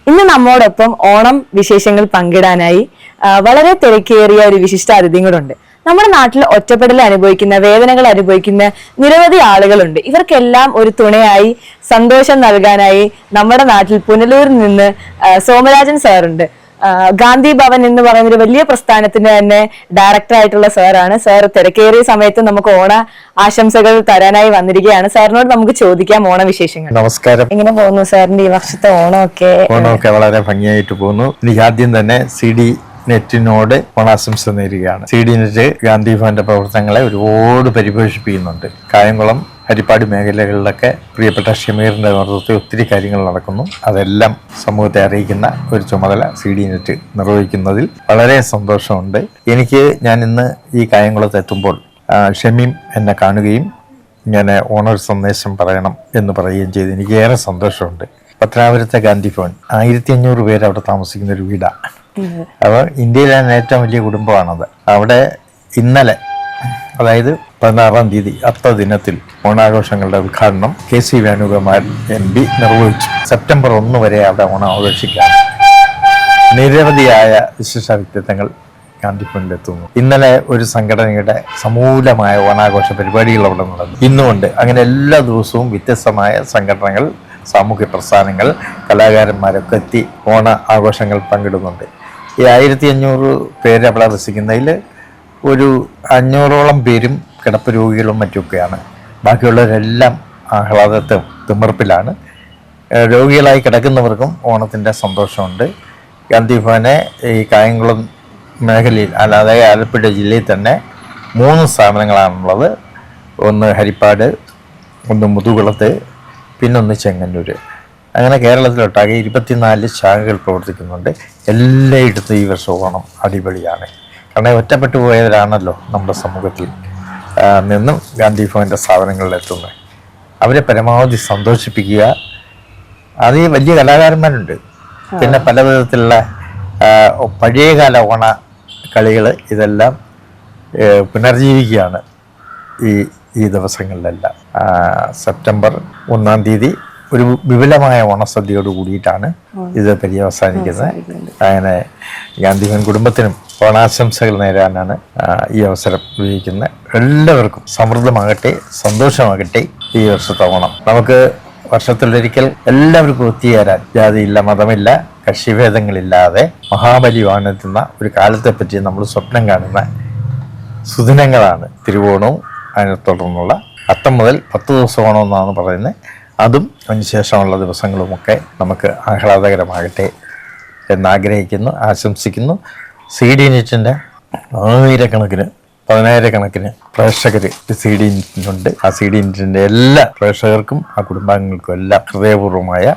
ഇന്ന് നമ്മോടൊപ്പം ഓണം വിശേഷങ്ങൾ പങ്കിടാനായി വളരെ തിരക്കേറിയ ഒരു വിശിഷ്ട അതിഥിയും കൂടെ ഉണ്ട്. നമ്മുടെ നാട്ടിൽ ഒറ്റപ്പെടൽ അനുഭവിക്കുന്ന, വേദനകൾ അനുഭവിക്കുന്ന നിരവധി ആളുകളുണ്ട്. ഇവർക്കെല്ലാം ഒരു തുണയായി, സന്തോഷം നൽകാനായി നമ്മുടെ നാട്ടിൽ പുനലൂരിൽ നിന്ന് സോമരാജൻ സാറുണ്ട്. ഗാന്ധി ഭവൻ എന്ന് പറയുന്ന ഒരു വലിയ പ്രസ്ഥാനത്തിന് തന്നെ ഡയറക്ടർ ആയിട്ടുള്ള സാറാണ്. സാർ തിരക്കേറിയ സമയത്ത് നമുക്ക് ഓണ ആശംസകൾ തരാനായി വന്നിരിക്കുകയാണ്. സാറിനോട് നമുക്ക് ചോദിക്കാം ഓണ വിശേഷങ്ങൾ. നമസ്കാരം. എങ്ങനെ പോകുന്നു സാറിന്റെ ഈ വർഷത്തെ ഓണമൊക്കെ വളരെ ഭംഗിയായിട്ട് പോകുന്നു. എനിക്ക് ആദ്യം തന്നെ CD നെറ്റിനോട് ഓണാശംസ നേരുകയാണ്. CD നെറ്റ് ഗാന്ധി ഭവന്റെ പ്രവർത്തനങ്ങളെ ഒരുപാട് പരിപോഷിപ്പിക്കുന്നുണ്ട്. കായംകുളം, ഹരിപ്പാട് മേഖലകളിലൊക്കെ പ്രിയപ്പെട്ട ഷമീറിന്റെ നേതൃത്വത്തിൽ ഒത്തിരി കാര്യങ്ങൾ നടക്കുന്നു. അതെല്ലാം സമൂഹത്തെ അറിയിക്കുന്ന ഒരു ചുമതല CD നെറ്റ് നിർവഹിക്കുന്നതിൽ വളരെ സന്തോഷമുണ്ട്. ഞാൻ ഇന്ന് ഈ കായംകുളത്ത് എത്തുമ്പോൾ ഷമീം എന്നെ കാണുകയും ഞാൻ ഓണർ സന്ദേശം പറയണം എന്ന് പറയുകയും ചെയ്ത് എനിക്ക് ഏറെ സന്തോഷമുണ്ട്. പത്തനാപുരത്തെ ഗാന്ധി ഭവൻ 1500 പേര് അവിടെ താമസിക്കുന്ന ഒരു വീടാണ്. അപ്പോൾ ഇന്ത്യയിലെ ഏറ്റവും വലിയ കുടുംബമാണത്. അവിടെ ഇന്നലെ, അതായത് 16-ാം തീയതി ദിനത്തിൽ ഓണാഘോഷങ്ങളുടെ ഉദ്ഘാടനം KC വേണുഗോപാൽ MP നിർവഹിച്ചു. സെപ്റ്റംബർ 1 വരെ അവിടെ ഓണം ആഘോഷിക്കാം. നിരവധിയായ വിശിഷ്ട വ്യക്തിത്വങ്ങൾ ഗാന്ധി ഭവനിലെത്തുന്നു. ഇന്നലെ ഒരു സംഘടനയുടെ സമൂലമായ ഓണാഘോഷ പരിപാടികൾ അവിടെ നടന്നു. ഇന്നുമുണ്ട്. അങ്ങനെ എല്ലാ ദിവസവും വ്യത്യസ്തമായ സംഘടനകൾ, സാമൂഹ്യ പ്രസ്ഥാനങ്ങൾ, കലാകാരന്മാരൊക്കെ എത്തി ഓണ ആഘോഷങ്ങൾ പങ്കിടുന്നുണ്ട്. ഈ 1500 പേര് അവിടെ വസിക്കുന്നതിൽ ഒരു 500ഓളം പേരും കിടപ്പ് രോഗികളും മറ്റുമൊക്കെയാണ്. ബാക്കിയുള്ളവരെല്ലാം ആഹ്ലാദത്തെ തിമിർപ്പിലാണ്. രോഗികളായി കിടക്കുന്നവർക്കും ഓണത്തിൻ്റെ സന്തോഷമുണ്ട്. ഗാന്ധി ഭവനെ ഈ കായംകുളം മേഖലയിൽ, അല്ലാതെ ആലപ്പുഴ ജില്ലയിൽ തന്നെ 3 സ്ഥാപനങ്ങളാണുള്ളത്. ഒന്ന് ഹരിപ്പാട്, ഒന്ന് മുതുകുളത്ത്, പിന്നൊന്ന് ചെങ്ങന്നൂർ. അങ്ങനെ കേരളത്തിലൊട്ടാകെ 24 ശാഖകൾ പ്രവർത്തിക്കുന്നുണ്ട്. എല്ലായിടത്തും ഈ വർഷം ഓണം അടിപൊളിയാണ്. കാരണം ഒറ്റപ്പെട്ടു പോയവരാണല്ലോ നമ്മുടെ സമൂഹത്തിൽ നിന്നും ഗാന്ധി ഭവൻ്റെ സ്ഥാപനങ്ങളിലെത്തുന്നത്. അവരെ പരമാവധി സന്തോഷിപ്പിക്കുക. അത് വലിയ കലാകാരന്മാരുണ്ട്. പിന്നെ പല വിധത്തിലുള്ള പഴയകാല ഓണ കളികൾ, ഇതെല്ലാം പുനർജീവിക്കുകയാണ് ഈ ദിവസങ്ങളിലെല്ലാം. സെപ്റ്റംബർ 1-ാം തീയതി ഒരു വിപുലമായ ഓണസദ്യയോട് കൂടിയിട്ടാണ് ഇത് പര്യവസാനിക്കുന്നത്. അങ്ങനെ ഗാന്ധി ഭവൻ കുടുംബത്തിനും ഓണാശംസകൾ നേരാനാണ് ഈ അവസരം ഉപയോഗിക്കുന്നത്. എല്ലാവർക്കും സമൃദ്ധമാകട്ടെ, സന്തോഷമാകട്ടെ ഈ വർഷത്തെ ഓണം. നമുക്ക് വർഷത്തിലൊരിക്കൽ എല്ലാവർക്കും ഒത്തുചേരാൻ ജാതിയില്ല, മതമില്ല, കക്ഷിഭേദങ്ങളില്ലാതെ മഹാബലി വാണെത്തുന്ന ഒരു കാലത്തെപ്പറ്റി നമ്മൾ സ്വപ്നം കാണുന്ന സുദിനങ്ങളാണ് തിരുവോണവും അതിനെ തുടർന്നുള്ള അത്തം മുതൽ 10 ദിവസം ഓണമെന്നാണ് പറയുന്നത്. അതും അതിനുശേഷമുള്ള ദിവസങ്ങളുമൊക്കെ നമുക്ക് ആഹ്ലാദകരമാകട്ടെ എന്നാഗ്രഹിക്കുന്നു, ആശംസിക്കുന്നു. CD നെറ്റിൻ്റെ 1000-കണക്കിന് പ്രേക്ഷകർ CD നെറ്റിനുണ്ട്. ആ CD നെറ്റിൻ്റെ എല്ലാ പ്രേക്ഷകർക്കും ആ കുടുംബാംഗങ്ങൾക്കും എല്ലാം ഹൃദയപൂർവ്വമായ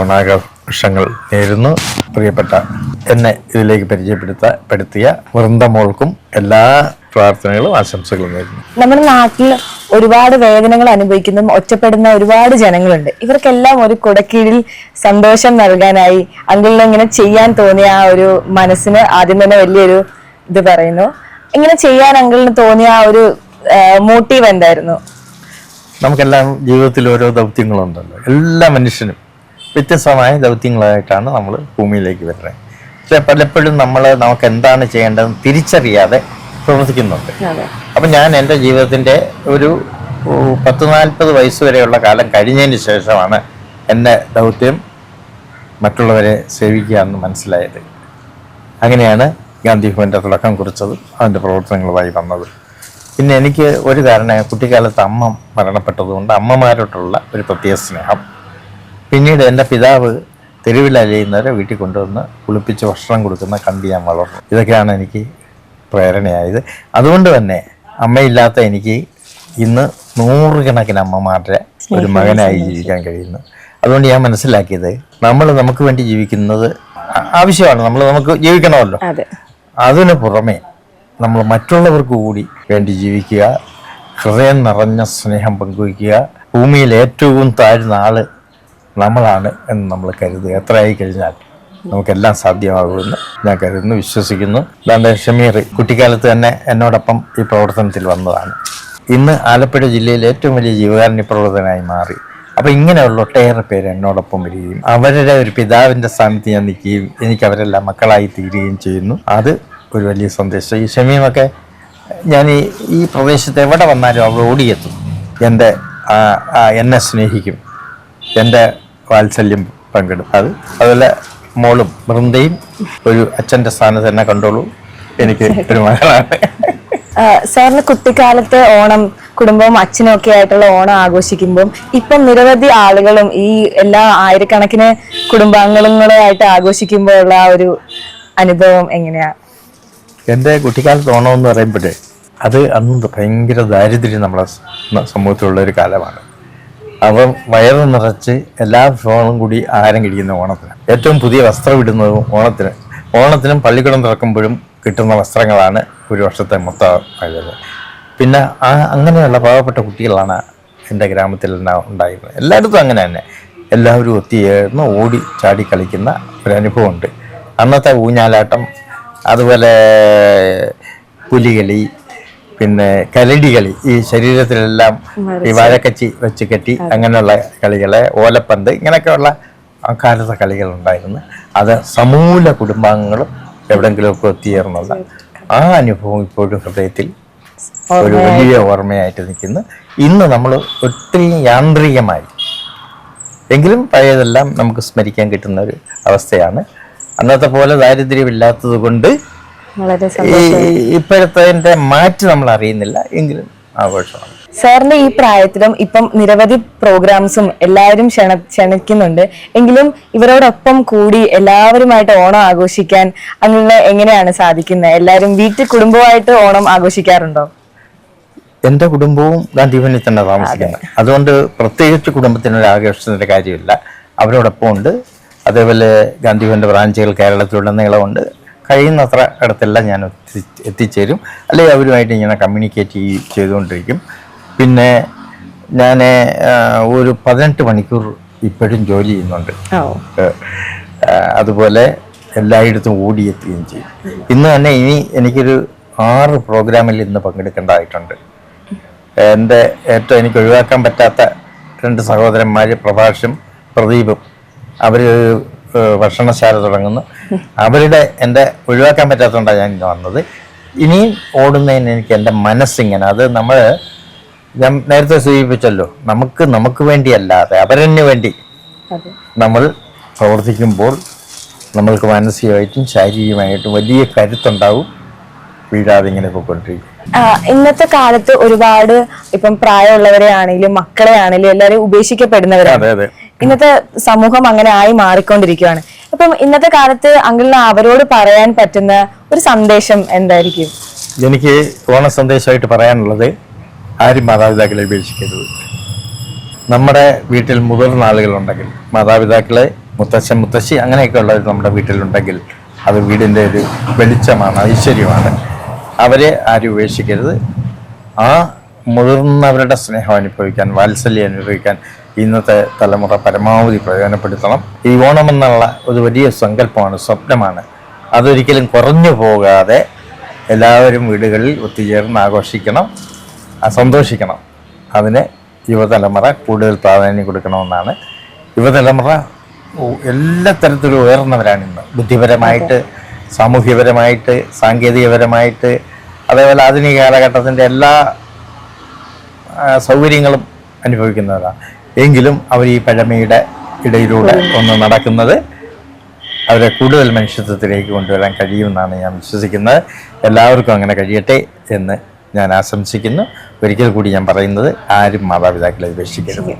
ഓണാഘോഷങ്ങൾ നേരുന്നു. പ്രിയപ്പെട്ട എന്നെ ഇതിലേക്ക് പരിചയപ്പെടുത്തിയ വൃന്ദമോൾക്കും എല്ലാ പ്രാർത്ഥനകളും ആശംസകളും നേരുന്നു. നമ്മുടെ നാട്ടിൽ ഒരുപാട് വേദനകൾ അനുഭവിക്കുന്ന, ഒറ്റപ്പെടുന്ന ഒരുപാട് ജനങ്ങളുണ്ട്. ഇവർക്കെല്ലാം ഒരു കുടക്കീഴിൽ സന്തോഷം നൽകാനായി അങ്കിളിന് ഇങ്ങനെ ചെയ്യാൻ തോന്നിയ ആ ഒരു മനസ്സിന് ആദ്യം തന്നെ വലിയൊരു ഇത് പറയുന്നു. ഇങ്ങനെ ചെയ്യാൻ അങ്കിളിന് തോന്നിയ ആ ഒരു മോട്ടീവ് എന്തായിരുന്നു? നമുക്കെല്ലാം ജീവിതത്തിൽ ഓരോ ദൗത്യങ്ങളുണ്ടല്ലോ. എല്ലാ മനുഷ്യനും വ്യത്യസ്തമായ ദൗത്യങ്ങളായിട്ടാണ് നമ്മൾ ഭൂമിയിലേക്ക് വരുന്നത്. പക്ഷെ പലപ്പോഴും നമുക്ക് എന്താണ് ചെയ്യേണ്ടതെന്ന് തിരിച്ചറിയാതെ പ്രവർത്തിക്കുന്നുണ്ട്. അപ്പം ഞാൻ എൻ്റെ ജീവിതത്തിൻ്റെ ഒരു 10-40 വയസ്സ് വരെയുള്ള കാലം കഴിഞ്ഞതിന് ശേഷമാണ് എൻ്റെ ദൗത്യം മറ്റുള്ളവരെ സേവിക്കുക എന്ന് മനസ്സിലായത്. അങ്ങനെയാണ് ഗാന്ധി ഭവൻ്റെ തുടക്കം കുറിച്ചത്, അതിൻ്റെ പ്രവർത്തനങ്ങളുമായി വന്നത്. പിന്നെ എനിക്ക് ഒരു കാരണം, കുട്ടിക്കാലത്ത് അമ്മ മരണപ്പെട്ടതുകൊണ്ട് അമ്മമാരോട്ടുള്ള ഒരു പ്രത്യേക സ്നേഹം. പിന്നീട് എൻ്റെ പിതാവ് തെരുവിലലയുന്നവരെ വീട്ടിൽ കൊണ്ടുവന്ന് കുളിപ്പിച്ച് ഭക്ഷണം കൊടുക്കുന്ന കണ്ട് ഞാൻ വളർന്നു. ഇതൊക്കെയാണ് എനിക്ക് പ്രേരണയായത്. അതുകൊണ്ട് തന്നെ അമ്മയില്ലാത്ത എനിക്ക് ഇന്ന് 100 കണക്കിന് അമ്മമാരുടെ ഒരു മകനായി ജീവിക്കാൻ കഴിയുന്നു. അതുകൊണ്ട് ഞാൻ മനസ്സിലാക്കിയത്, നമുക്ക് വേണ്ടി ജീവിക്കുന്നത് ആവശ്യമാണ്. നമുക്ക് ജീവിക്കണമല്ലോ. അതിനു പുറമെ നമ്മൾ മറ്റുള്ളവർക്ക് കൂടി വേണ്ടി ജീവിക്കുക, ഹൃദയം നിറഞ്ഞ സ്നേഹം പങ്കുവയ്ക്കുക. ഭൂമിയിൽ ഏറ്റവും താഴ്ന്ന ആള് നമ്മളാണ് എന്ന് നമ്മൾ കരുതുക. എത്രയായി കഴിഞ്ഞാൽ നമുക്കെല്ലാം സാധ്യമാകുമെന്ന് ഞാൻ കരുതുന്നു, വിശ്വസിക്കുന്നു. അതാണ്ട് ഷമീർ കുട്ടിക്കാലത്ത് തന്നെ എന്നോടൊപ്പം ഈ പ്രവർത്തനത്തിൽ വന്നതാണ്. ഇന്ന് ആലപ്പുഴ ജില്ലയിൽ ഏറ്റവും വലിയ ജീവകാരുണ്യ പ്രവർത്തനമായി മാറി. അപ്പം ഇങ്ങനെയുള്ള ഒട്ടേറെ പേര് എന്നോടൊപ്പം വരികയും അവരുടെ ഒരു പിതാവിൻ്റെ സ്ഥാനത്ത് ഞാൻ നിൽക്കുകയും എനിക്ക് അവരെല്ലാം മക്കളായി തീരുകയും ചെയ്യുന്നു. അത് ഒരു വലിയ സന്ദേശം. ഈ ഷമീമൊക്കെ ഞാൻ ഈ പ്രദേശത്ത് എവിടെ വന്നാലും അവർ ഓടിയെത്തും. എന്നെ സ്നേഹിക്കും, എൻ്റെ വാത്സല്യം പങ്കിടും. അതുപോലെ മോളും വൃന്ദയും ഒരു അച്ഛൻ്റെ സ്ഥാനത്ത് തന്നെ കണ്ടോളൂ, എനിക്ക് ഒരു മകളാണ്. സാറിന് കുട്ടിക്കാലത്ത് ഓണം കുടുംബവും അച്ഛനും ഒക്കെ ആയിട്ടുള്ള ഓണം ആഘോഷിക്കുമ്പോൾ ഇപ്പം നിരവധി ആളുകളും ഈ എല്ലാ ആയിരക്കണക്കിന് കുടുംബാംഗങ്ങളുമായിട്ട് ആഘോഷിക്കുമ്പോഴുള്ള ആ ഒരു അനുഭവം എങ്ങനെയാ? എൻ്റെ കുട്ടിക്കാലത്ത് ഓണം എന്ന് പറയുമ്പോഴേ അത് അന്ന് ഭയങ്കര ദാരിദ്ര്യം നമ്മളെ സമൂഹത്തിലുള്ള ഒരു കാലമാണ്. അപ്പം വയറ് നിറച്ച് എല്ലാ വിഭവങ്ങളും കൂടി ആഹാരം കഴിക്കുന്ന ഓണത്തിന് ഏറ്റവും പുതിയ വസ്ത്രം ഇടുന്നതും ഓണത്തിനും പള്ളിക്കൂടം തുറക്കുമ്പോഴും കിട്ടുന്ന വസ്ത്രങ്ങളാണ് ഒരു വർഷത്തെ മൊത്തം ആയത്. പിന്നെ അങ്ങനെയുള്ള പാവപ്പെട്ട കുട്ടികളാണ് എൻ്റെ ഗ്രാമത്തിലെല്ലാം ഉണ്ടായിരുന്നത്. എല്ലായിടത്തും അങ്ങനെ തന്നെ എല്ലാവരും ഒത്തുചേർന്ന് ഓടി ചാടി കളിക്കുന്ന ഒരു അനുഭവമുണ്ട്. അന്നത്തെ ഊഞ്ഞാലാട്ടം, അതുപോലെ പുലികളി, പിന്നെ കരടി കളി, ഈ ശരീരത്തിലെല്ലാം ഈ വാഴക്കച്ചി വെച്ച് കെട്ടി അങ്ങനെയുള്ള കളികളെ, ഓലപ്പന്ത്, ഇങ്ങനെയൊക്കെയുള്ള ആ കാലത്തെ കളികളുണ്ടായിരുന്നു. അത് സമൂല കുടുംബാംഗങ്ങളും എവിടെയെങ്കിലുമൊക്കെ ഒത്തുചേർന്നുള്ള ആ അനുഭവം ഇപ്പോഴും ഹൃദയത്തിൽ ഒരു വലിയ ഓർമ്മയായിട്ട് നിൽക്കുന്നു. ഇന്ന് നമ്മൾ ഒത്തിരി യാന്ത്രികമായി എങ്കിലും പഴയതെല്ലാം നമുക്ക് സ്മരിക്കാൻ കിട്ടുന്ന ഒരു അവസ്ഥയാണ്. അന്നത്തെ പോലെ ദാരിദ്ര്യമില്ലാത്തത് കൊണ്ട് ഇപ്പോഴത്തെ മാറ്റ് നമ്മൾ അറിയുന്നില്ല, എങ്കിലും ആഘോഷമാണ്. സാറിന്റെ ഈ പ്രായത്തിലും ഇപ്പം നിരവധി പ്രോഗ്രാംസും എല്ലാവരും ക്ഷണിക്കുന്നുണ്ട്. എങ്കിലും ഇവരോടൊപ്പം കൂടി എല്ലാവരുമായിട്ട് ഓണം ആഘോഷിക്കാൻ അങ്ങനെ എങ്ങനെയാണ് സാധിക്കുന്നത്? എല്ലാവരും വീട്ടിൽ കുടുംബമായിട്ട് ഓണം ആഘോഷിക്കാറുണ്ടോ? എൻ്റെ കുടുംബവും ഗാന്ധിഭവനിൽ തന്നെ താമസിക്കുന്നത്, അതുകൊണ്ട് പ്രത്യേകിച്ച് കുടുംബത്തിനൊരു ആഘോഷത്തിൻ്റെ കാര്യമില്ല. അവരോടൊപ്പം ഉണ്ട്. അതേപോലെ ഗാന്ധിഭവൻ്റെ ബ്രാഞ്ചുകൾ കേരളത്തിലുടനീളമുണ്ട്. കഴിയുന്നത്ര ഇടത്തെല്ലാം ഞാൻ എത്തിച്ചേരും, അല്ലെങ്കിൽ അവരുമായിട്ട് ഇങ്ങനെ കമ്മ്യൂണിക്കേറ്റ് ചെയ്തുകൊണ്ടിരിക്കും. പിന്നെ ഞാൻ ഒരു 18 മണിക്കൂർ ഇപ്പോഴും ജോലി ചെയ്യുന്നുണ്ട്. അതുപോലെ എല്ലായിടത്തും ഓടിയെത്തുകയും ചെയ്യും. ഇന്ന് തന്നെ എനിക്കൊരു 6 പ്രോഗ്രാമിൽ ഇന്ന് പങ്കെടുക്കേണ്ടതായിട്ടുണ്ട്. എൻ്റെ ഏറ്റവും എനിക്ക് ഒഴിവാക്കാൻ പറ്റാത്ത 2 സഹോദരന്മാർ, പ്രഭാഷും പ്രദീപും, അവർ ഭക്ഷണശാല തുടങ്ങുന്നു. എൻ്റെ ഒഴിവാക്കാൻ പറ്റാത്തതുകൊണ്ടാണ് ഞാൻ ഇന്ന് വന്നത്. ഇനിയും ഓടുന്നതിന് എനിക്ക് എൻ്റെ മനസ്സിങ്ങനെ, അത് ഞാൻ നേരത്തെ സൂചിപ്പിച്ചല്ലോ, നമുക്ക് വേണ്ടിയല്ലാതെ അവരന് വേണ്ടി നമ്മൾ പ്രവർത്തിക്കുമ്പോൾ നമ്മൾക്ക് മാനസികമായിട്ടും ശാരീരികമായിട്ടും വലിയ കരുത്തുണ്ടാവും. വീഴാതെ ഇങ്ങനെ പോയിക്കൊണ്ടിരിക്കും. ഇന്നത്തെ കാലത്ത് ഒരുപാട് ഇപ്പം പ്രായമുള്ളവരെ ആണെങ്കിലും മക്കളെ ആണെങ്കിലും എല്ലാവരും ഉപേക്ഷിക്കപ്പെടുന്നവരാണ്. ഇന്നത്തെ സമൂഹം അങ്ങനെ ആയി മാറിക്കൊണ്ടിരിക്കുകയാണ്. അപ്പം ഇന്നത്തെ കാലത്ത് അങ്കിളിന് അവരോട് പറയാൻ പറ്റുന്ന ഒരു സന്ദേശം എന്തായിരിക്കും? എനിക്ക് ഓണ സന്ദേശമായിട്ട് പറയാനുള്ളത്, ആരും മാതാപിതാക്കളെ ഉപേക്ഷിക്കരുത്. നമ്മുടെ വീട്ടിൽ മുതിർന്ന ആളുകളുണ്ടെങ്കിൽ, മാതാപിതാക്കളെ, മുത്തച്ഛൻ മുത്തശ്ശി അങ്ങനെയൊക്കെ ഉള്ളവർ നമ്മുടെ വീട്ടിലുണ്ടെങ്കിൽ അത് വീടിൻ്റെ ഒരു വെളിച്ചമാണ്, ഐശ്വര്യമാണ്. അവരെ ആരും ഉപേക്ഷിക്കരുത്. ആ മുതിർന്നവരുടെ സ്നേഹം അനുഭവിക്കാൻ, വാത്സല്യം അനുഭവിക്കാൻ ഇന്നത്തെ തലമുറ പരമാവധി പ്രയോജനപ്പെടുത്തണം. ഈ ഓണമെന്നുള്ള ഒരു വലിയ സങ്കല്പമാണ്, സ്വപ്നമാണ്. അതൊരിക്കലും കുറഞ്ഞു പോകാതെ എല്ലാവരും വീടുകളിൽ ഒത്തുചേർന്ന് ആഘോഷിക്കണം, സന്തോഷിക്കണം. അതിന് യുവതലമുറ കൂടുതൽ പ്രാധാന്യം കൊടുക്കണമെന്നാണ്. യുവതലമുറ എല്ലാ തരത്തിലും ഉയർന്നവരാണ് ഇന്ന്, ബുദ്ധിപരമായിട്ട്, സാമൂഹ്യപരമായിട്ട്, സാങ്കേതികപരമായിട്ട്, അതേപോലെ ആധുനിക കാലഘട്ടത്തിൻ്റെ എല്ലാ സൗകര്യങ്ങളും അനുഭവിക്കുന്നവരാണ്. എങ്കിലും അവർ ഈ പഴമയുടെ ഇടയിലൂടെ ഒന്ന് നടക്കുന്നത് അവരെ കൂടുതൽ മനുഷ്യത്വത്തിലേക്ക് കൊണ്ടുവരാൻ കഴിയുമെന്നാണ് ഞാൻ വിശ്വസിക്കുന്നത്. എല്ലാവർക്കും അങ്ങനെ കഴിയട്ടെ എന്ന് ഞാൻ ആശംസിക്കുന്നു. ഒരിക്കൽ കൂടി ഞാൻ പറയുന്നത്, ആരും മാതാപിതാക്കളെ ഉപേക്ഷിക്കരുത്.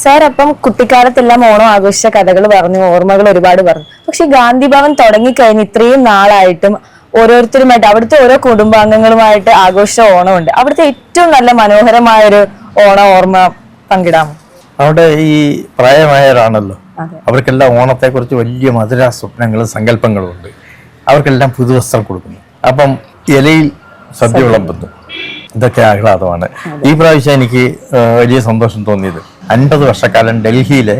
സാർ, അപ്പം കുട്ടിക്കാലത്തെല്ലാം ഓണം ആഘോഷിച്ച കഥകൾ പറഞ്ഞു, ഓർമ്മകൾ ഒരുപാട് പറഞ്ഞു. പക്ഷെ ഗാന്ധി ഭവൻ തുടങ്ങിക്കഴിഞ്ഞ് ഇത്രയും നാളായിട്ടും ഓരോരുത്തരുമായിട്ട്, അവിടുത്തെ ഓരോ കുടുംബാംഗങ്ങളുമായിട്ട് ആഘോഷിച്ച ഓണമുണ്ട്. അവിടുത്തെ ഏറ്റവും നല്ല മനോഹരമായൊരു ഓർമ്മ പങ്കിടാമോ? അവിടെ ഈ പ്രായമായവരാണല്ലോ, അവർക്കെല്ലാം ഓണത്തെക്കുറിച്ച് വലിയ മധുര സ്വപ്നങ്ങളും സങ്കല്പങ്ങളും ഉണ്ട്. അവർക്കെല്ലാം പുതുവസ്ത്രം കൊടുക്കുന്നു. അപ്പം ഇലയിൽ സദ്യ വിളമ്പുന്നു. ഇതൊക്കെ ആഹ്ലാദമാണ്. ഈ പ്രാവശ്യം എനിക്ക് വലിയ സന്തോഷം തോന്നിയത്, 50 വർഷക്കാലം ഡൽഹിയിലെ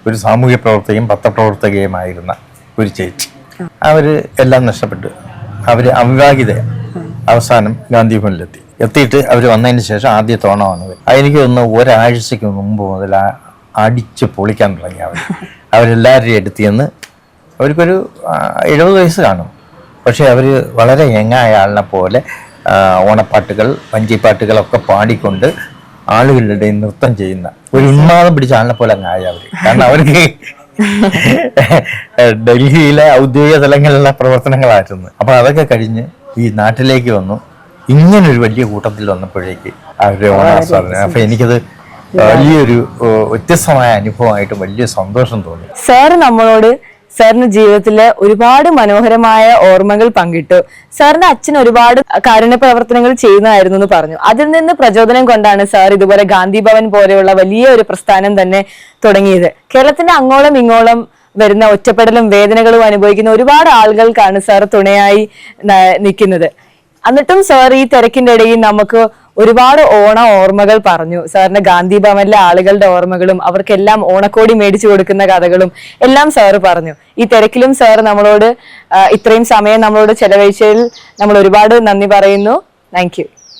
ഒരു സാമൂഹ്യ പ്രവർത്തകയും പത്രപ്രവർത്തകയുമായിരുന്ന ഒരു ചേച്ചി, അവർ എല്ലാം നഷ്ടപ്പെട്ടു. അവർ അവിവാഹിത അവസാനം ഗാന്ധി ഭവനിലെത്തിയിട്ട് അവർ വന്നതിന് ശേഷം ആദ്യത്തെ ഓണമാണ്. എനിക്ക് തോന്നുന്നു ഒരാഴ്ചക്ക് മുമ്പ് മുതൽ അടിച്ച് പൊളിക്കാൻ തുടങ്ങി അവരെല്ലാവരുടെയും അടുത്ത് ചെന്ന് അവർക്കൊരു 70 വയസ്സ് കാണും. പക്ഷെ അവർ വളരെ യങ്ങായ ആളിനെ പോലെ ഓണപ്പാട്ടുകൾ വഞ്ചിപ്പാട്ടുകളൊക്കെ പാടിക്കൊണ്ട് ആളുകളുടെ നൃത്തം ചെയ്യുന്ന ഒരു ഉന്മാദം പിടിച്ച ആളിനെ പോലെ അങ്ങായ അവർ. കാരണം അവർക്ക് ഡൽഹിയിലെ ഔദ്യോഗിക തലങ്ങളിലുള്ള പ്രവർത്തനങ്ങളായിരുന്നു. അപ്പൊ അതൊക്കെ കഴിഞ്ഞ് ഈ നാട്ടിലേക്ക് വന്നു. ഇങ്ങനൊരു വലിയ കൂട്ടത്തിൽ വന്നപ്പോഴേക്ക് അവരുടെ ഓണാസ്വാദനം. അപ്പൊ എനിക്കത് വലിയൊരു വ്യത്യസ്തമായ അനുഭവമായിട്ട് വലിയ സന്തോഷം തോന്നി. സാറ് നമ്മളോട് സാറിന്റെ ജീവിതത്തില് ഒരുപാട് മനോഹരമായ ഓർമ്മകൾ പങ്കിട്ടു. സാറിന്റെ അച്ഛൻ ഒരുപാട് കാരുണ്യ പ്രവർത്തനങ്ങൾ ചെയ്യുന്നതായിരുന്നു എന്ന് പറഞ്ഞു. അതിൽ നിന്ന് പ്രചോദനം കൊണ്ടാണ് സാർ ഇതുപോലെ ഗാന്ധി ഭവൻ പോലെയുള്ള വലിയ ഒരു പ്രസ്ഥാനം തന്നെ തുടങ്ങിയത്. കേരളത്തിന്റെ അങ്ങോളം ഇങ്ങോളം വരുന്ന ഒറ്റപ്പെടലും വേദനകളും അനുഭവിക്കുന്ന ഒരുപാട് ആളുകൾക്കാണ് സാർ തുണയായി നിൽക്കുന്നത്. എന്നിട്ടും സാർ ഈ തിരക്കിന്റെ ഇടയിൽ നമുക്ക് ഒരുപാട് ഓർമ്മകൾ പറഞ്ഞു. സാറിന്റെ ഗാന്ധി ഭവനിലെ ആളുകളുടെ ഓർമ്മകളും അവർക്കെല്ലാം ഓണക്കോടി മേടിച്ചു കൊടുക്കുന്ന കഥകളും എല്ലാം സാറ് പറഞ്ഞു. ഈ തിരക്കിലും സാർ നമ്മളോട് ഇത്രയും സമയം നമ്മളോട് ചെലവഴിച്ചതിൽ നമ്മൾ ഒരുപാട് നന്ദി പറയുന്നു. Thank you.